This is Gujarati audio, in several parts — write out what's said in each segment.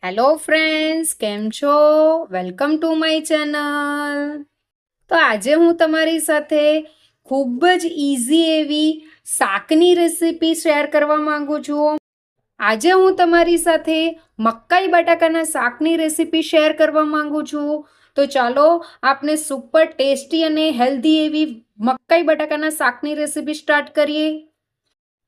હેલો ફ્રેન્ડ્સ, કેમ છો? Welcome to my channel. તો આજે હું તમારી સાથે ખૂબ જ ઇઝી એવી શાકની રેસીપી શેર કરવા માંગુ છું. આજે હું તમારી સાથે મકાઈ બટાકાના શાકની રેસીપી શેર કરવા માંગુ છું. તો ચાલો આપણે સુપર ટેસ્ટી અને હેલ્ધી એવી મકાઈ બટાકાના શાકની રેસીપી સ્ટાર્ટ કરીએ.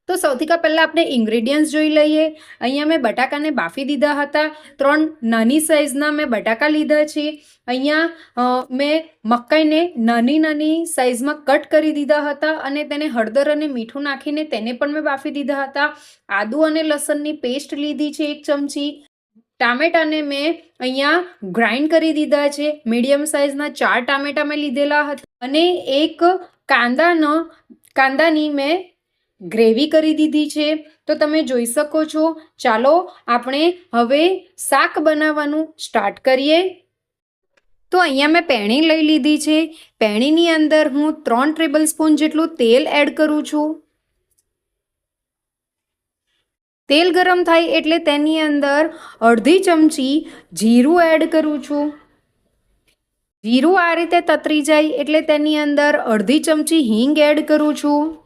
તો સૌથી પહેલાં આપણે ઇન્ગ્રેડિયન્ટ્સ જોઈ લઈએ. અહીંયા મેં બટાકાને બાફી દીધા હતા. 3 નાની સાઇઝના મેં બટાકા લીધા છે. અહીંયા મેં મકાઈને નાની નાની સાઇઝમાં કટ કરી દીધા હતા અને તેને હળદર અને મીઠું નાખીને તેને પણ મેં બાફી દીધા હતા. આદુ અને લસણની પેસ્ટ લીધી છે 1 ચમચી. ટામેટાને મેં અહીંયા ગ્રાઇન્ડ કરી દીધા છે. મીડિયમ સાઇઝના 4 ટામેટા મેં લીધેલા હતા અને એક કાંદાની મેં ગ્રેવી કરી દીધી છે. તો તમે જોઈ શકો છો. ચાલો આપણે હવે શાક બનાવવાનું સ્ટાર્ટ કરીએ. તો અહીંયા મેં પેણી લઈ લીધી છે. પેણીની અંદર હું 3 ટેબલ સ્પૂન જેટલું તેલ એડ કરું છું. તેલ ગરમ થાય એટલે તેની અંદર અડધી ચમચી જીરું એડ કરું છું. જીરું આ રીતે તતરી જાય એટલે તેની અંદર અડધી ચમચી હિંગ એડ કરું છું.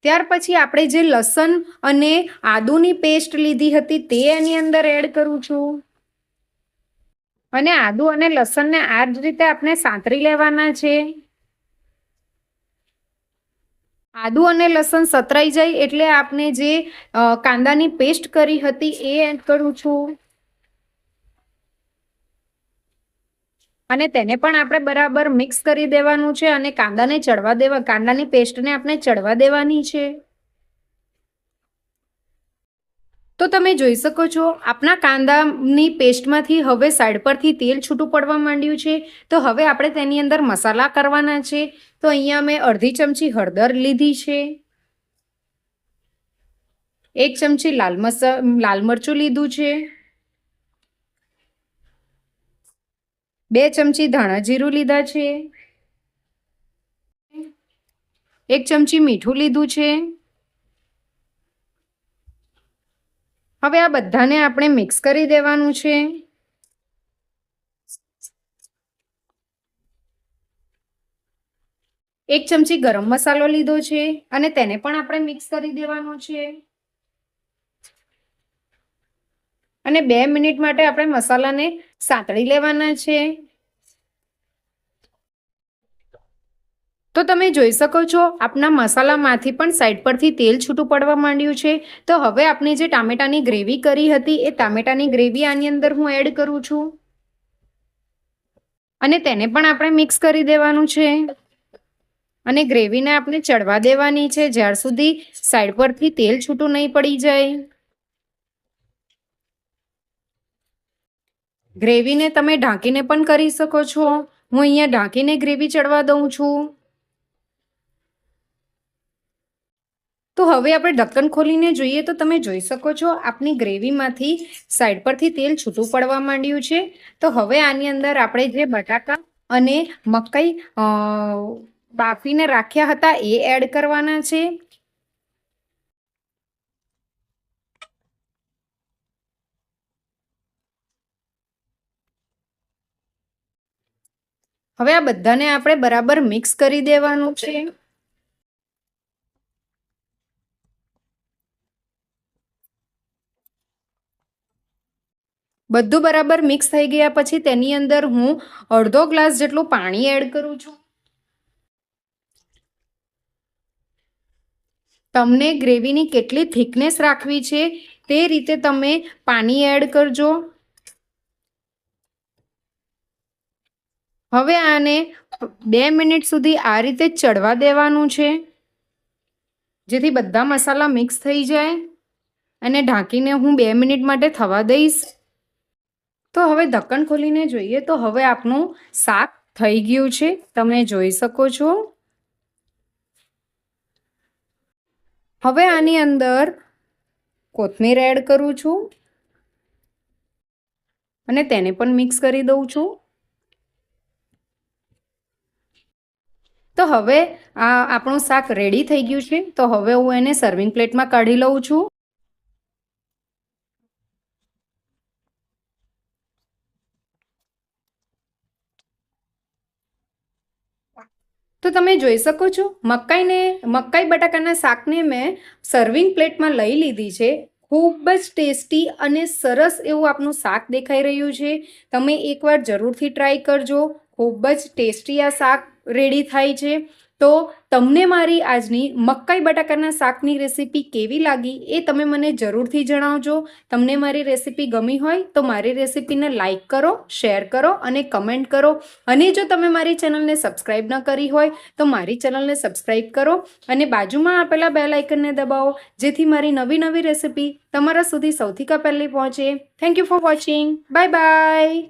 ત્યાર પછી આપણે જે લસણ અને આદુની પેસ્ટ લીધી હતી તે એની અંદર એડ કરું છું અને આદુ અને લસણને આ જ રીતે આપણે સાંતરી લેવાના છે. આદુ અને લસણ સતરાઈ જાય એટલે આપણે જે કાંદાની પેસ્ટ કરી હતી એ એડ કરું છું અને તેને પણ આપણે બરાબર મિક્સ કરી દેવાનું છે અને કાંદાની પેસ્ટને આપણે ચડવા દેવાની છે. તો તમે જોઈ શકો છો આપણા કાંદાની પેસ્ટમાંથી હવે સાઈડ પરથી તેલ છૂટું પડવા માંડ્યું છે. તો હવે આપણે તેની અંદર મસાલા કરવાના છે. તો અહીંયા મેં અડધી ચમચી હળદર લીધી છે. 1 ચમચી લાલ મરચું લીધું છે. 2 ચમચી ધાણા જીરું લીધા છે. 1 ચમચી મીઠું લીધું છે. હવે આ બધાને આપણે મિક્સ કરી દેવાનું છે. એક ચમચી ગરમ મસાલો લીધો છે અને તેને પણ આપણે મિક્સ કરી દેવાનો છે અને 2 મિનિટ માટે આપણે મસાલાને સાંતળી લેવાના છે. તો તમે જોઈ શકો છો આપણા મસાલામાંથી પણ સાઈડ પરથી તેલ છૂટું પડવા માંડ્યું છે. તો હવે આપણે જે ટામેટાની ગ્રેવી કરી હતી એ ટામેટાની ગ્રેવી આની અંદર હું એડ કરું છું અને તેને પણ આપણે મિક્સ કરી દેવાનું છે અને ગ્રેવીને આપણે ચડવા દેવાની છે જ્યાર સુધી સાઈડ પરથી તેલ છૂટું નહીં પડી જાય. ગ્રેવીને તમે ઢાંકીને પણ કરી શકો છો. હું અહીંયા ઢાંકીને ગ્રેવી ચડવા દઉં છું. તો હવે આપણે ઢક્કન ખોલીને જોઈએ તો તમે જોઈ શકો છો આપની ગ્રેવીમાંથી સાઈડ પરથી તેલ છૂટું પડવા માંડ્યું છે. તો હવે આની અંદર આપણે જે બટાકા અને મકાઈ બાફીને રાખ્યા હતા એ એડ કરવાના છે. હવે આ બધાને આપણે બરાબર મિક્સ કરી દેવાનું છે. બધું બરાબર મિક્સ થઈ ગયા પછી તેની અંદર હું અડધો ગ્લાસ જેટલું પાણી એડ કરું છું. તમને ગ્રેવીની કેટલી થિકનેસ રાખવી છે તે રીતે તમે પાણી એડ કરજો. હવે આને 2 મિનિટ સુધી આ રીતે ચડવા દેવાનું છે જેથી બધા મસાલા મિક્સ થઈ જાય અને ઢાંકીને હું 2 મિનિટ માટે થવા દઈશ. તો હવે ઢક્કન ખોલીને જોઈએ તો હવે આપણું શાક થઈ ગયું છે. તમે જોઈ શકો છો. હવે આની અંદર કોથમીર એડ કરું છું અને તેને પણ મિક્સ કરી દઉં છું. તો હવે આ આપણું શાક રેડી થઈ ગયું છે. તો હવે હું એને સર્વિંગ પ્લેટમાં કાઢી લઉં છું. તો તમે જોઈ શકો છો મકાઈ બટાકાના શાકને મેં સર્વિંગ પ્લેટમાં લઈ લીધી છે. ખૂબ જ ટેસ્ટી અને સરસ એવું આપનું શાક દેખાઈ રહ્યું છે. તમે એકવાર જરૂરથી ટ્રાય કરજો. ખૂબ જ ટેસ્ટી આ શાક રેડી થાય છે. તો તમને મારી આજની મકાઈ બટાકાના શાકની રેસીપી કેવી લાગી એ તમે મને જરૂરથી જણાવજો. તમને મારી રેસીપી ગમી હોય તો મારી રેસીપીને લાઈક કરો, શેર કરો અને કમેન્ટ કરો. અને જો તમે મારી ચેનલને સબસ્ક્રાઈબ ન કરી હોય તો મારી ચેનલને સબસ્ક્રાઈબ કરો અને બાજુમાં આપેલા બેલ આઇકનને દબાવો, જેથી મારી નવી રેસીપી તમારા સુધી સૌથી પહેલી પહોંચે. Thank you for watching. Bye bye.